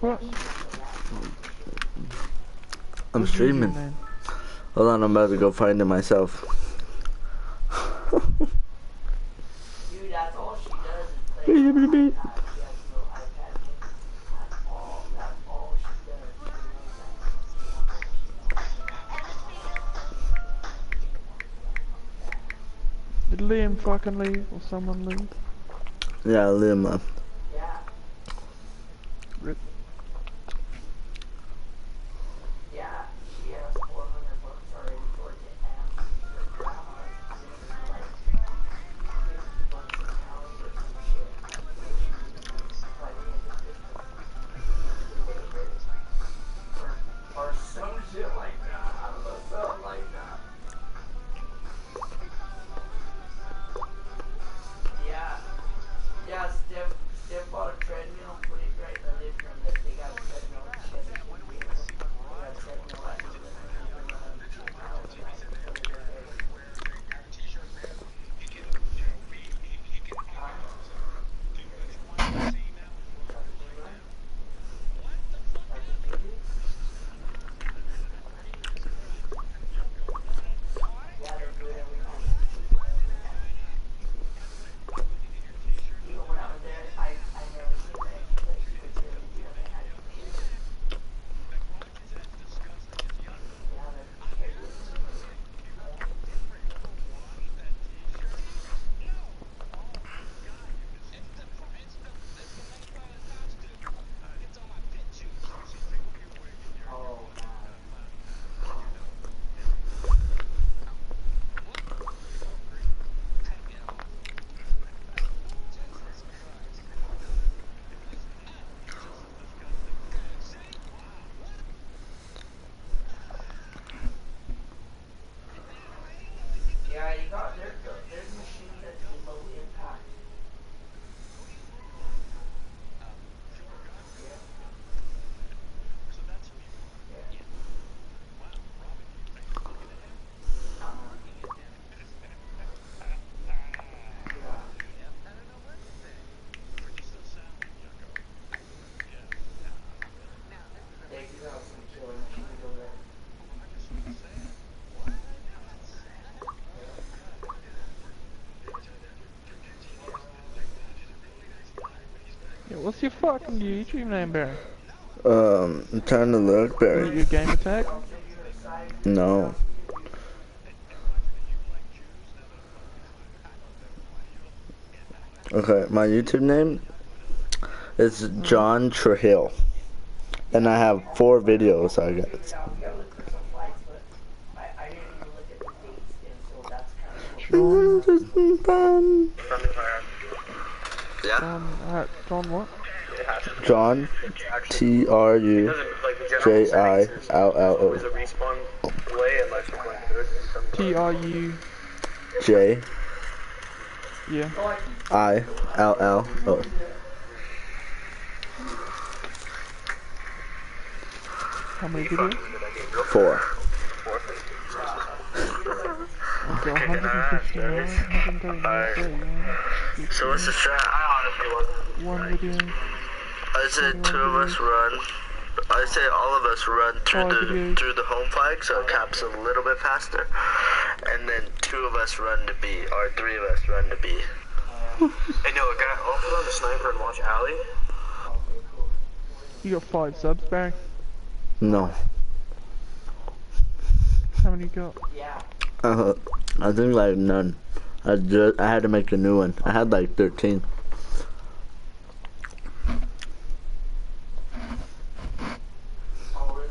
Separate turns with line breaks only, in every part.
What?
I'm
What's your
streaming.
username?
Hold on, I'm about to go find it myself.
Dude, that's all she does is play on iPad. She has no iPad mini. That's all she does. She knows that.
Did Liam fucking leave or someone leave?
Yeah, Liam left.
Yeah.
Rip.
Yeah, she has 400 bucks already for it, and her grandma gives her like 50 bucks a pound or some shit. So she by the end of Christmas, or some shit like that. I don't know, something like that. Yeah, yeah. Steph bought a treadmill, put it right in the living room. That they got a treadmill. She has a TV in her. They got a treadmill right in the living room. They've been running 2 miles a night before they go to bed. Yeah, they do it every night. Even when I was there, I never seen that she would really do it every night. Yeah, they do it. Oh man. Yeah, you got there's machines that do low impact. Yeah. Yeah. Yeah. They do have some killer machines over there. Yeah.
Yeah, what's your fucking YouTube name, Barry?
I'm trying to look,
Is
Barry.
it your game attack?
I'll send you her site.
No. Okay, my YouTube name is John Trujillo. And I have 4 videos, I guess.
We gotta look for some flights, but I didn't even look at the dates then, so that's kind of
Yeah?
John what?
John Trujillo.
T-R-U...
J
Yeah.
ILLO.
How many videos?
4.
Okay, 159, 139,
So what's the strat? I honestly wasn't.
one video.
I said 2 of us run. I say all of us run through the home flag, so it caps a little bit faster, and then 2 of us run to B, or 3 of us run to B. Hey, no, a guy also on the sniper and watch Alley.
You got 5 subs, Barry?
No.
How many you got?
yeah.
I think like none. I had to make a new one. I had like 13.
Oh really?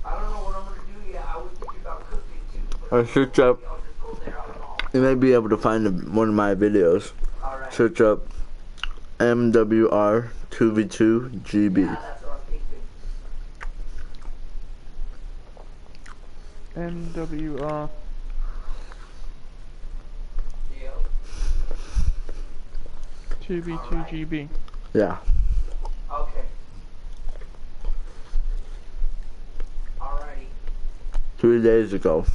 I don't know what I'm gonna do yet. I was thinking about cooking too. But
Or search up.
I'll just go there. I don't know.
You may be able to find one of my videos.
All right.
Search up MWR2v2GB.
Yeah, that's what I'm thinking.
MWR.
Deal.
2v2GB.
Yeah.
Okay. Alrighty.
3 days ago.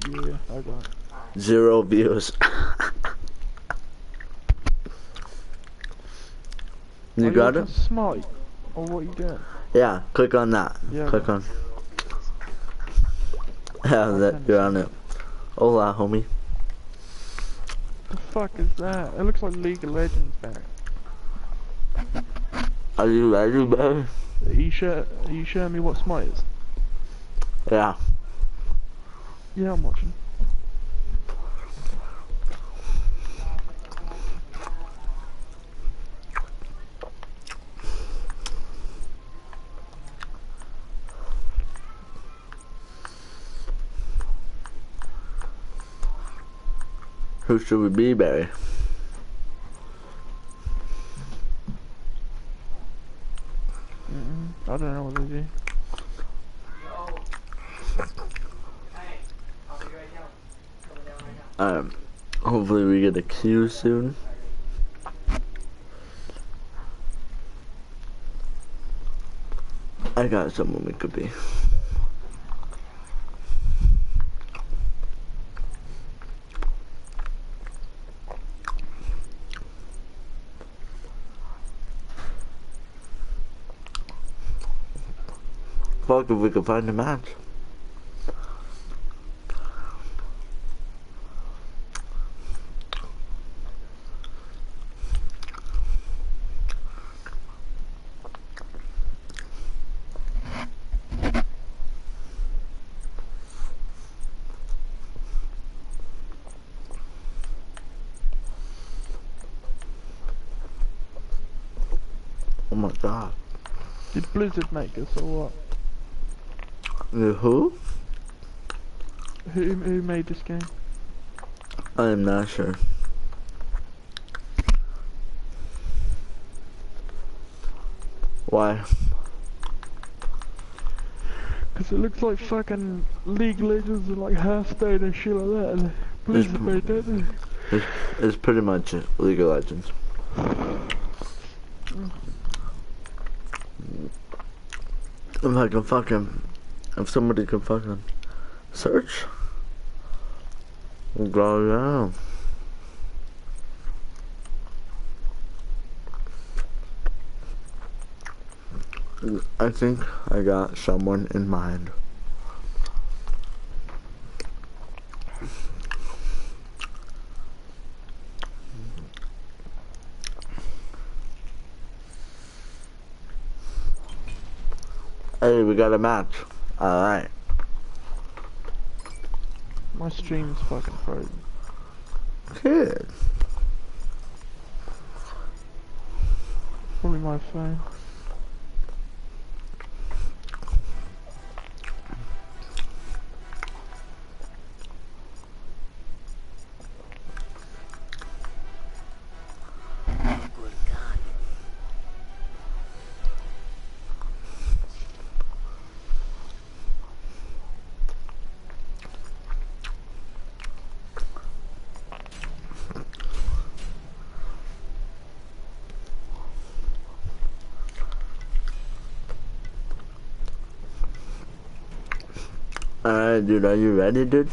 Yeah, I got it.
0 views. You got it?
Smite Or what you doing?
Yeah, click on that.
Yeah.
Click on. Yeah, that you're on it. Hola, homie.
The fuck is that? It looks like League of Legends, Barry.
Are you ready, baby?
Are you showing me what Smite is?
Yeah.
Yeah, I'm watching.
Who should we be, Barry?
I don't know what they do.
Hopefully we get a queue soon. I got someone we could be. Fuck if we could find a match. Oh my god.
Did Blizzard make us or what?
Who?
Who made this game?
I am not sure. Why?
Because it looks like fucking League of Legends and like Hearthstone and shit like that. And Blizzard made that, didn't they?
It's pretty much League of Legends. If somebody can fucking search, we'll go down. I think I got someone in mind. Hey, we got a match. Alright.
My stream's fucking frozen.
Good.
Probably my phone.
Alright, dude, are you ready, dude?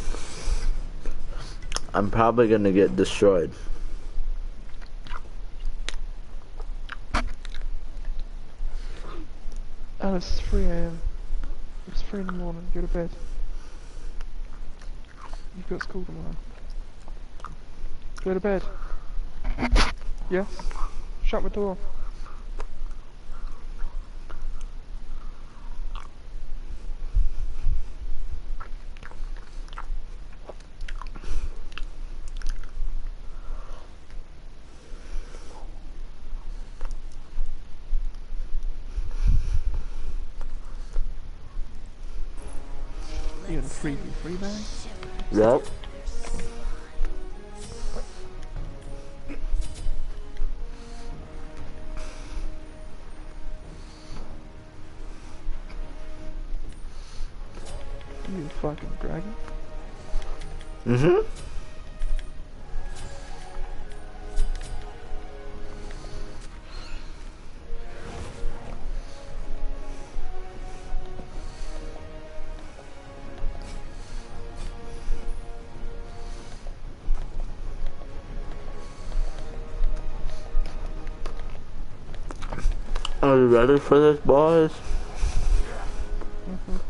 I'm probably gonna get destroyed.
And it's 3 AM. It's 3 in the morning, go to bed. You've got school tomorrow. Go to bed. Yes? Shut my door. You gonna 3v3 bang?
Yep.
You fucking dragon.
Mm-hmm. Are you ready for this, boys?
Mhm.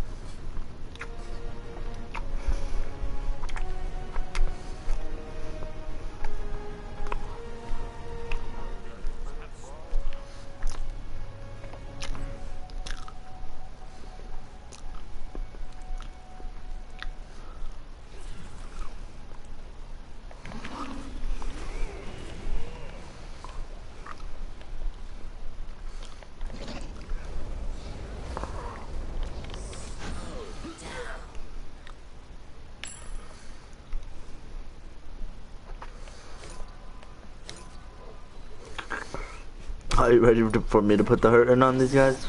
Are you ready for me to put the hurting on these guys?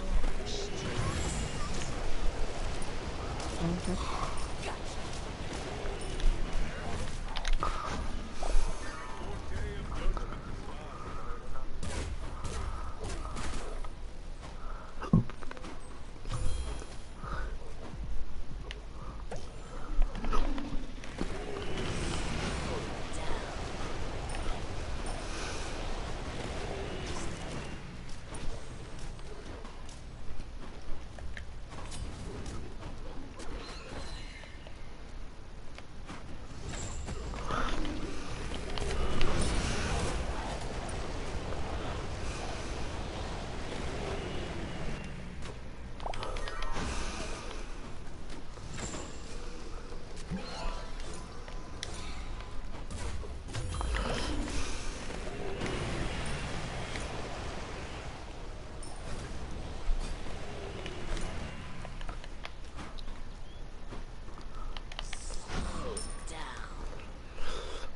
Mhm.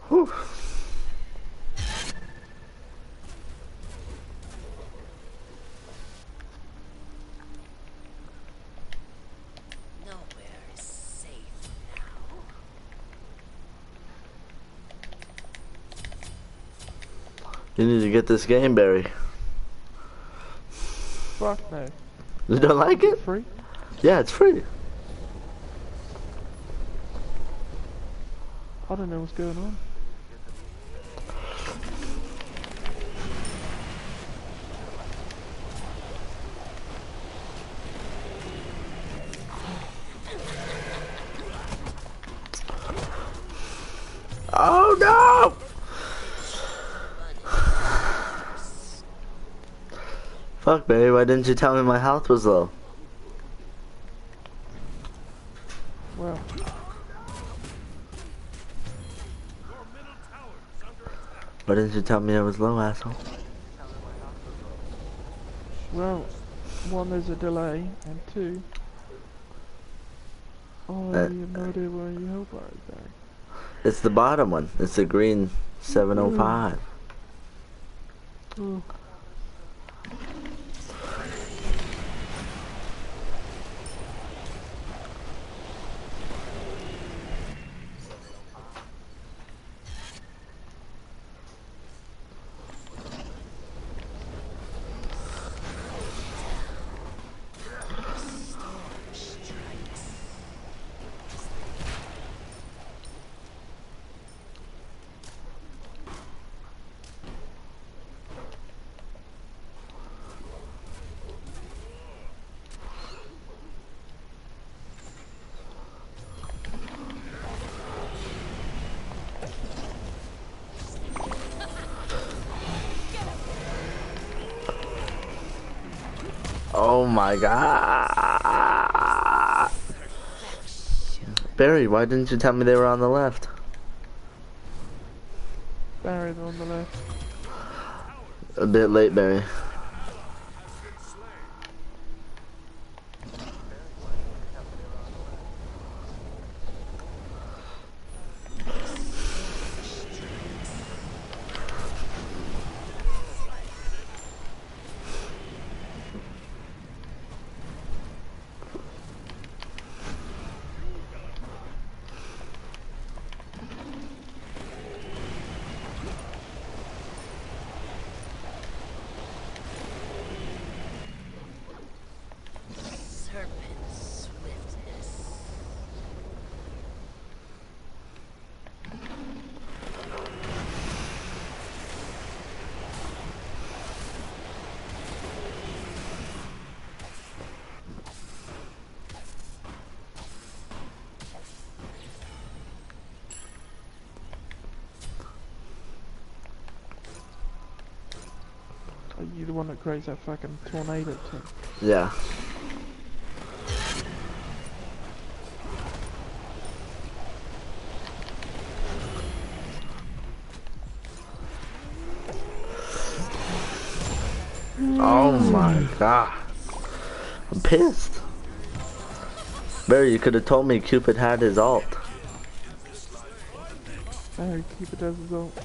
Whew.
Nowhere is safe now.
You need to get this game, Barry.
Fuck no.
You don't like it?
Free?
Yeah, it's free.
I don't know what's going on.
Oh no! Fuck, Barry, why didn't you tell me my health was low?
Well,
Why didn't you tell me I was low, asshole?
well, one, there's a delay, and two, oh,
Uh,
you have no idea where your health bar is, Barry.
It's the bottom one. It's the green 705.
Oh.
Oh my god! Barry, why didn't you tell me they were on the left?
Barry, they're on the left.
A bit late, Barry.
You the one that creates that fucking tornado thing.
Yeah. Oh my god. I'm pissed. Barry, you could have told me Cupid had his ult.
I keep it as a result.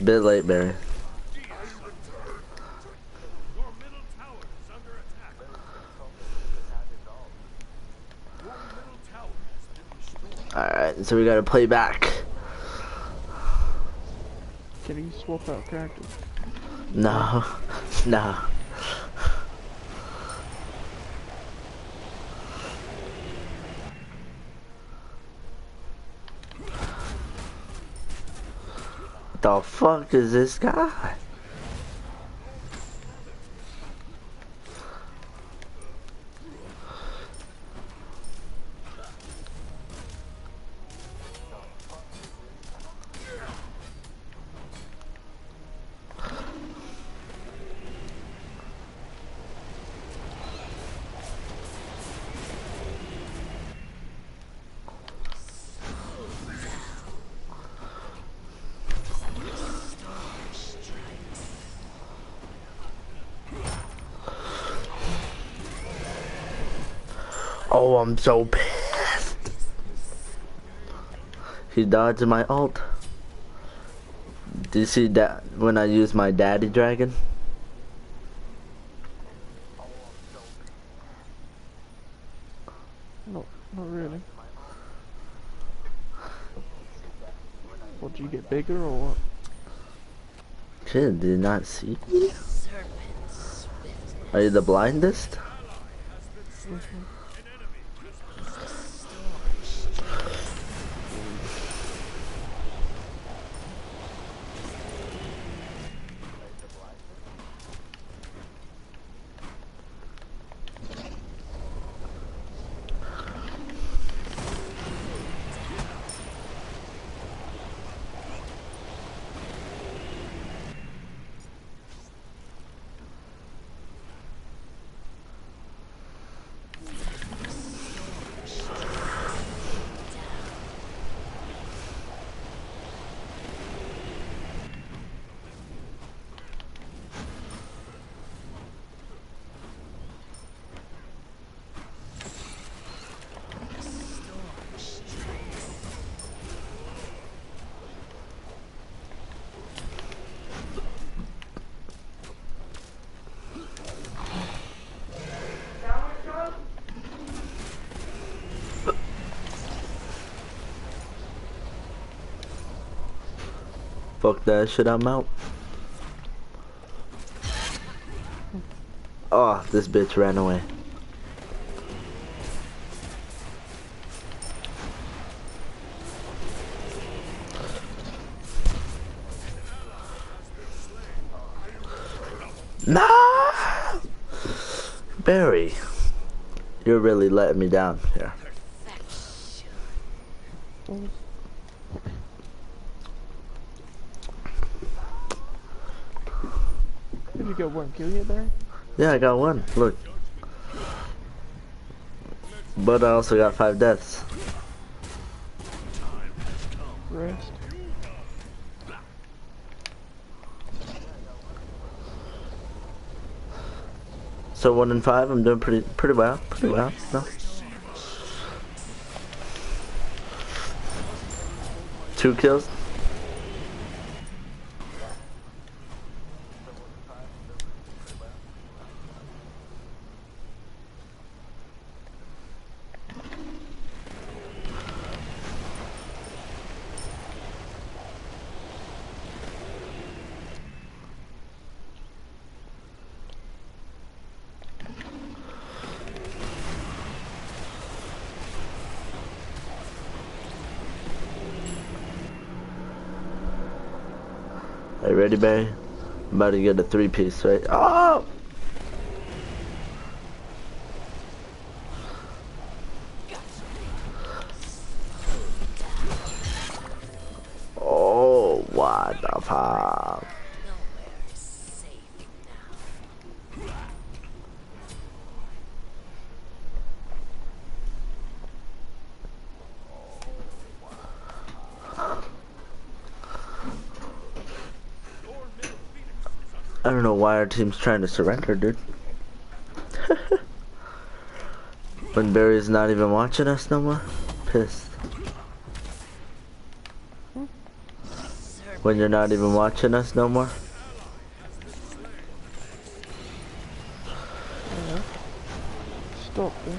Bit late, Barry. Alright, so we gotta play back.
Can you swap out characters?
No. No. What the fuck is this guy? Oh, I'm so pissed. He dodged my ult. Do you see that when I use my daddy dragon?
Not really. What, do you get bigger or what?
Shit, did not see.
Serpent swift.
Are you the blindest? Fuck that shit, I'm out. Oh, this bitch ran away. No! Barry, you're really letting me down here.
Did you get one kill yet, Barry?
Yeah, I got one. Look. But I also got 5 deaths.
Rest.
So 1 in 5, I'm doing pretty well. Pretty well. No. 2 kills. Are you ready, Barry? I'm about to get a 3-piece, right? Oh! Oh, what the fuck?
Nowhere is safe now.
don't know why our team's trying to surrender, dude. When Barry's not even watching us no more. Pissed. When you're not even watching us no more.
Yeah. Stop, dude.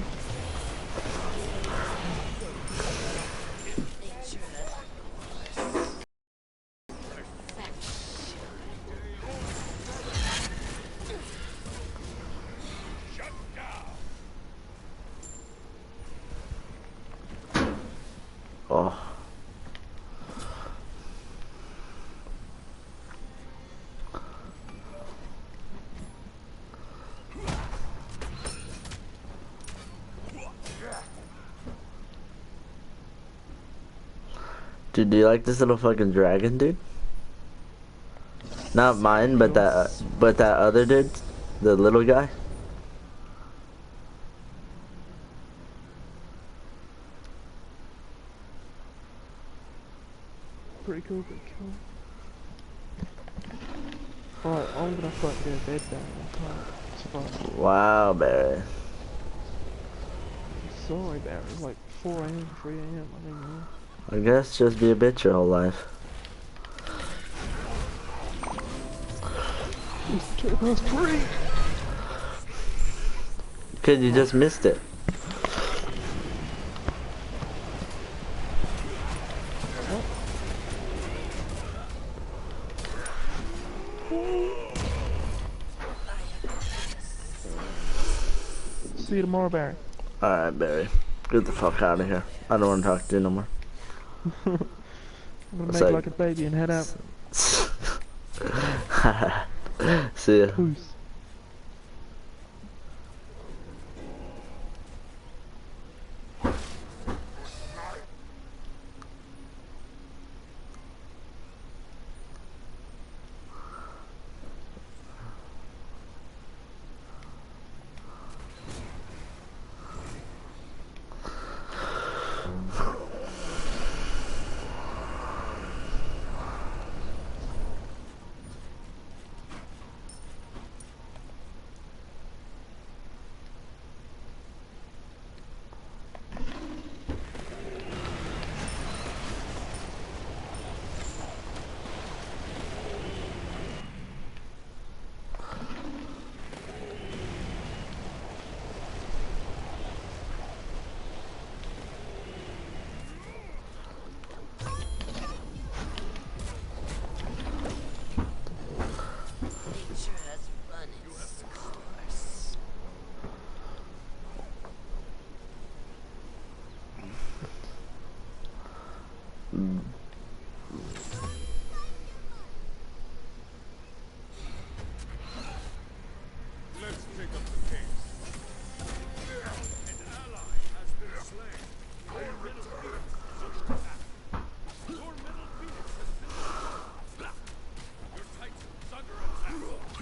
Oh. Dude, do you like this little fucking dragon, dude? Not mine, but that other dude, the little guy.
Pretty cool, pretty cool. Alright, I'm gonna fuck your bed down. It's fine.
Wow, Barry.
Sorry, Barry. It's like 4 AM, 3 AM, I don't know.
I guess just be a bitch your whole life.
It's 3.
Cause you just missed it.
See you tomorrow, Barry.
Alright, Barry. Get the fuck out of here. I don't want to talk to you no more.
I'm gonna
It's
make
like-
like a baby and head out.
See ya.
Peace.
Nature has run its course.
Let's pick up the pace. An ally has been slain. Your middle phoenix just attacked. Your middle phoenix has been slain. Your titan is under attack.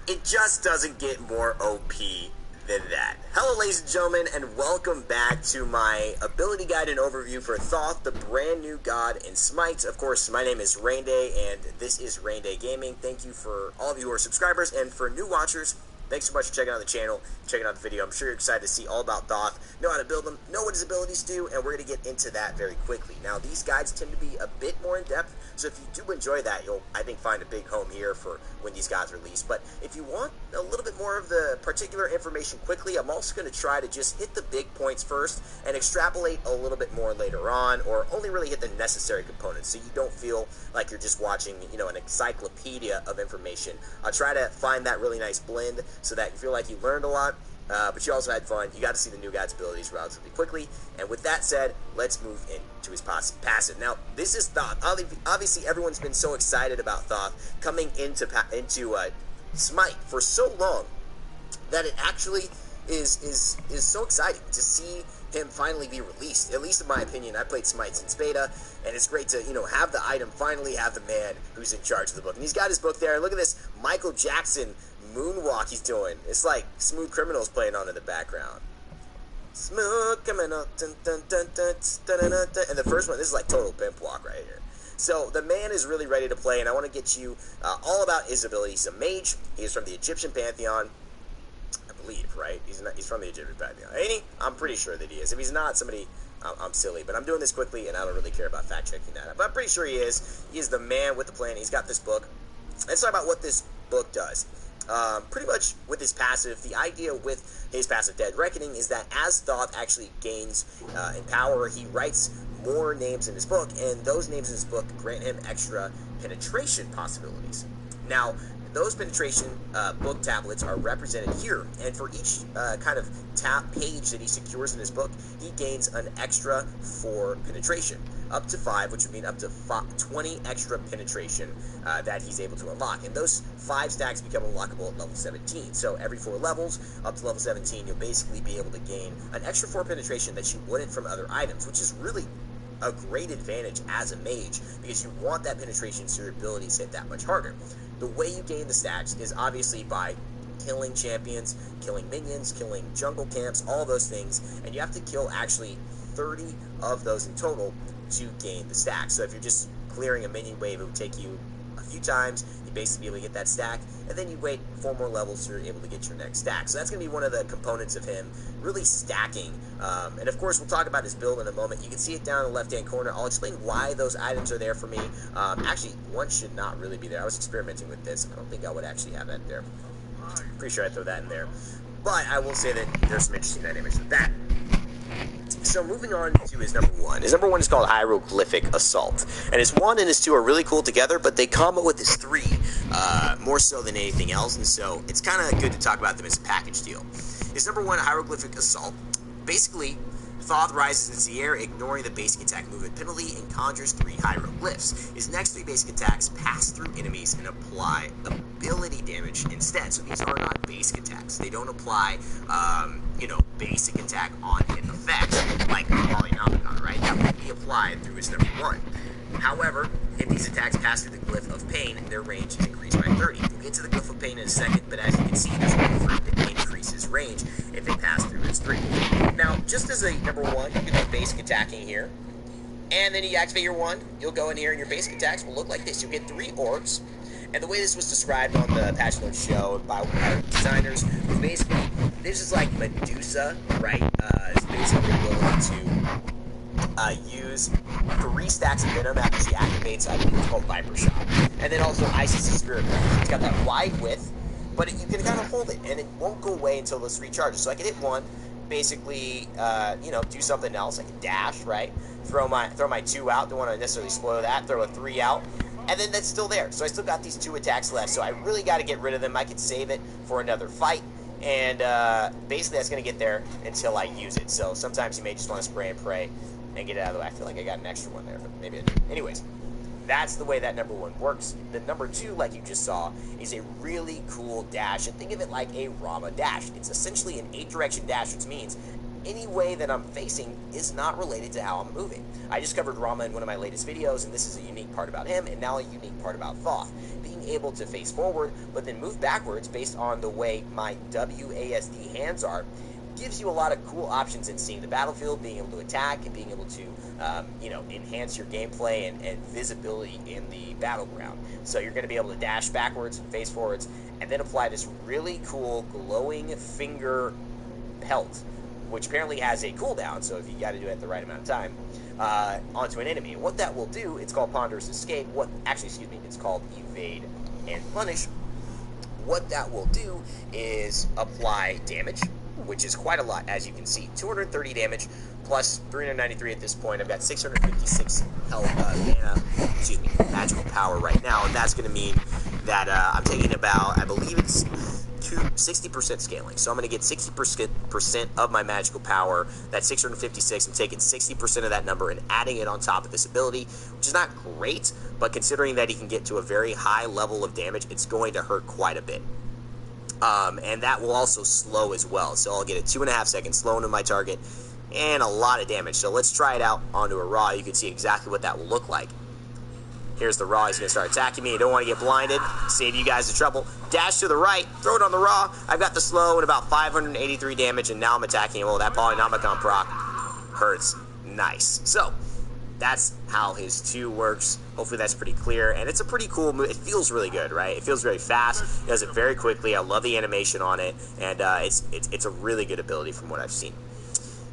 It just doesn't get more OP than that. Hello ladies and gentlemen, and welcome back to my ability guide and overview for Thoth, the brand new god in Smite. Of course, my name is Rainday, and this is Rainday Gaming. Thank you for all of you who are subscribers, and for new watchers, thanks so much for checking out the channel, checking out the video. I'm sure you're excited to see all about Thoth, know how to build them, know what his abilities do, and we're going to get into that very quickly. Now, these guides tend to be a bit more in-depth, so if you do enjoy that, you'll, I think, find a big home here for when these guys release. But if you want a little bit more of the particular information quickly, I'm also going to try to just hit the big points first and extrapolate a little bit more later on, or only really hit the necessary components, so you don't feel like you're just watching, you know, an encyclopedia of information. I'll try to find that really nice blend so that you feel like you learned a lot, but you also had fun. You got to see the new guy's abilities relatively quickly. And with that said, let's move into his passive. Now, this is Thoth. Obviously, everyone's been so excited about Thoth coming into Smite for so long that it actually is so exciting to see him finally be released. At least in my opinion, I played Smite since beta, and it's great to, you know, have the item, finally have the man who's in charge of the book. And he's got his book there. Look at this Michael Jackson moonwalk he's doing. It's like Smooth Criminal's playing on in the background. Smooth Criminal, dun, dun, dun, dun, dun, dun, dun, dun. And the first one, this is like total pimp walk right here. So the man is really ready to play, and I want to get you all about his abilities. He's a mage. He is from the Egyptian pantheon. Right? He's from the Egyptian pantheon, ain't he? I'm pretty sure that he is. If he's not, somebody, I'm silly, but I'm doing this quickly, and I don't really care about fact-checking that. But I'm pretty sure he is. He is the man with the plan. He's got this book. Let's talk about what this book does. Pretty much with his passive, the idea with his passive Dead Reckoning is that as Thoth actually gains in power, he writes more names in his book, and those names in his book grant him extra penetration possibilities. Now, those penetration book tablets are represented here, and for each kind of page that he secures in his book, he gains an extra 4 penetration, up to 5, which would mean up to 20 extra penetration that he's able to unlock. And those 5 stacks become unlockable at level 17. So every 4 levels, up to level 17, you'll basically be able to gain an extra 4 penetration that you wouldn't from other items, which is really a great advantage as a mage, because you want that penetration so your abilities hit that much harder. The way you gain the stacks is obviously by killing champions, killing minions, killing jungle camps, all those things, and you have to kill actually 30 of those in total to gain the stack. So if you're just clearing a minion wave, it would take you a few times. You basically be able to get that stack, and then you wait 4 more levels so you're able to get your next stack. So that's going to be one of the components of him really stacking. And of course, we'll talk about his build in a moment. You can see it down in the left-hand corner. I'll explain why those items are there for me. Actually, one should not really be there. I was experimenting with this. I don't think I would actually have that there. Pretty sure I'd throw that in there. But I will say that there's some interesting dynamics with that. So moving on to his number 1. His number 1 is called Hieroglyphic Assault. And his 1 and his 2 are really cool together, but they combo with his 3 more so than anything else. And so it's kind of good to talk about them as a package deal. His number 1, Hieroglyphic Assault, basically Thoth rises into the air, ignoring the basic attack movement penalty, and conjures 3 hieroglyphs. His next 3 basic attacks pass through enemies and apply ability damage instead. So these are not basic attacks. They don't apply, you know, basic attack on hit effects, like Polynomicon, right? That would be applied through his number 1. However, if these attacks pass through the Glyph of Pain, their range is increased by 30. We'll get to the Glyph of Pain in a second, but as you can see, there's room for it to increase his range if they pass through his 3. Now, just as a number 1, you can do basic attacking here, and then you activate your 1, you'll go in here, and your basic attacks will look like this. You'll get 3 orbs, and the way this was described on the patch notes show by designers was basically, this is like Medusa, right? It's basically able to use 3 stacks of Venom after she activates, I believe it's called Viper Shot. And then also Isis' Spirit Breath. It's got that wide width, but you can kind of hold it, and it won't go away until this recharges. So I can hit 1, basically, you know, do something else. I can dash, right? Throw my 2 out. Don't want to necessarily spoil that. Throw a 3 out. And then that's still there. So I still got these 2 attacks left. So I really got to get rid of them. I could save it for another fight. And basically that's going to get there until I use it. So sometimes you may just want to spray and pray and get it out of the way. I feel like I got an extra one there, but maybe I didn't. Anyways, that's the way that number 1 works. The number 2, like you just saw, is a really cool dash. And think of it like a Rama dash. It's essentially an 8-direction dash, which means any way that I'm facing is not related to how I'm moving. I just covered Rama in one of my latest videos, and this is a unique part about him, and now a unique part about Thoth. Being able to face forward, but then move backwards based on the way my WASD hands are, gives you a lot of cool options in seeing the battlefield, being able to attack, and being able to, enhance your gameplay and visibility in the battleground. So you're going to be able to dash backwards and face forwards, and then apply this really cool glowing finger pelt, which apparently has a cooldown, so if you got to do it at the right amount of time, onto an enemy. And what that will do, it's called Ponderous Escape. It's called Evade and Punish. What that will do is apply damage, which is quite a lot, as you can see. 230 damage, plus 393 at this point. I've got 656 magical power right now, and that's going to mean that I'm taking about, I believe it's 60% scaling. So I'm going to get 60% of my magical power. That's 656. I'm taking 60% of that number and adding it on top of this ability, which is not great, but considering that he can get to a very high level of damage, it's going to hurt quite a bit. And that will also slow as well. So I'll get a 2.5 second slow into my target and a lot of damage. So let's try it out onto a Raw. You can see exactly what that will look like. Here's the Raw. He's going to start attacking me. I don't want to get blinded. Save you guys the trouble. Dash to the right. Throw it on the Raw. I've got the slow and about 583 damage, and now I'm attacking him. Oh, that Polynomicon proc hurts. Nice. So that's how his 2 works. Hopefully that's pretty clear, and it's a pretty cool move. It feels really good, right? It feels very fast. It does it very quickly. I love the animation on it, and it's a really good ability from what I've seen.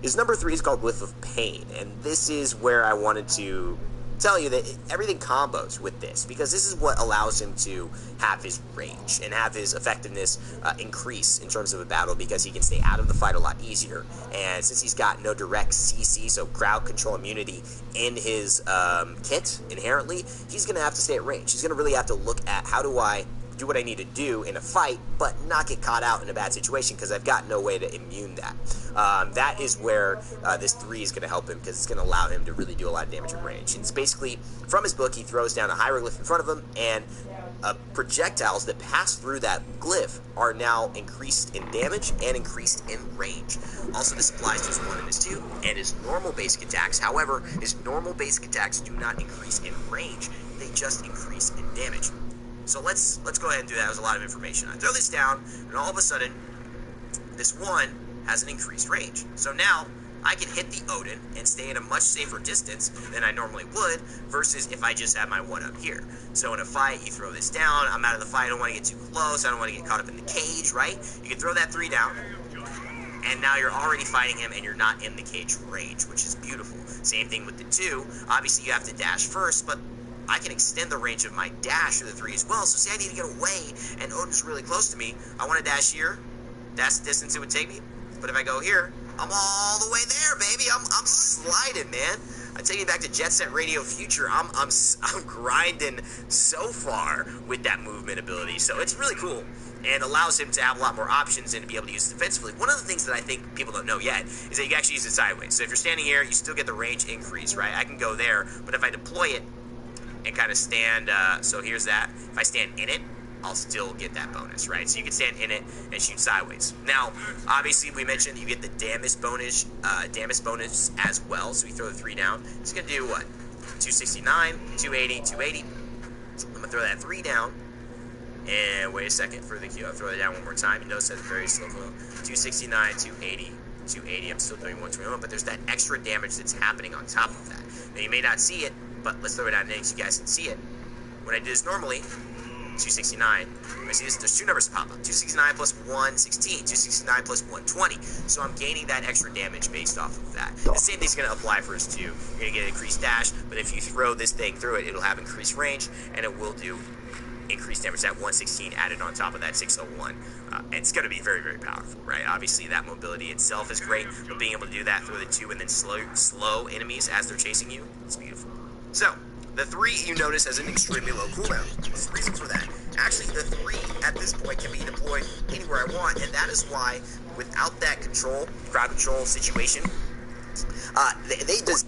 His number 3 is called Whiff of Pain, and this is where I wanted to tell you that everything combos with this, because this is what allows him to have his range and have his effectiveness increase in terms of a battle, because he can stay out of the fight a lot easier. And since he's got no direct CC, so crowd control immunity in his kit inherently, he's going to have to stay at range. He's going to really have to look at, how do I do what I need to do in a fight, but not get caught out in a bad situation, because I've got no way to immune that. That is where this 3 is going to help him, because it's going to allow him to really do a lot of damage at range. And it's basically, from his book, he throws down a hieroglyph in front of him, and projectiles that pass through that glyph are now increased in damage and increased in range. Also, this applies to his 1 and his 2, and his normal basic attacks. However, his normal basic attacks do not increase in range, they just increase in damage. So let's go ahead and do that. That was a lot of information. I throw this down, and all of a sudden, this 1 has an increased range. So now, I can hit the Odin and stay at a much safer distance than I normally would, versus if I just have my 1 up here. So in a fight, you throw this down, I'm out of the fight, I don't want to get too close, I don't want to get caught up in the cage, right? You can throw that 3 down, and now you're already fighting him, and you're not in the cage range, which is beautiful. Same thing with the 2. Obviously, you have to dash first, but I can extend the range of my dash to the 3 as well. So say I need to get away, and Odin's really close to me. I want to dash here. That's the distance it would take me. But if I go here, I'm all the way there, baby. I'm sliding, man. I take you back to Jet Set Radio Future. I'm grinding so far with that movement ability. So it's really cool, and allows him to have a lot more options and to be able to use it defensively. One of the things that I think people don't know yet is that you can actually use it sideways. So if you're standing here, you still get the range increase, right? I can go there, but if I deploy it and kind of stand, so here's that. If I stand in it, I'll still get that bonus, right? So you can stand in it and shoot sideways. Now, obviously, we mentioned you get the damage bonus as well. So we throw the 3 down. It's gonna do what? 269, 280, 280. I'm gonna throw that 3 down. And wait a second for the Q. I'll throw it down one more time. You notice that's very slow flow. 269, 280, 280. I'm still doing 121, but there's that extra damage that's happening on top of that. Now, you may not see it, but let's throw it down next so you guys can see it. When I do this normally, 269. I see this, there's 2 numbers pop up. 269 plus 116. 269 plus 120. So I'm gaining that extra damage based off of that. The same thing's going to apply for his 2. You're going to get increased dash, but if you throw this thing through it, it'll have increased range, and it will do increased damage. That 116 added on top of that 601. It's going to be very, very powerful, right? Obviously, that mobility itself is great, but being able to do that through the 2 and then slow enemies as they're chasing you, it's beautiful. So, the 3 you notice has an extremely low cooldown. There's a reason for that. Actually, the 3 at this point can be deployed anywhere I want, and that is why, without that crowd control situation, they just...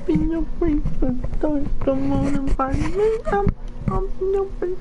In your face, come on and find me. I'm in your face.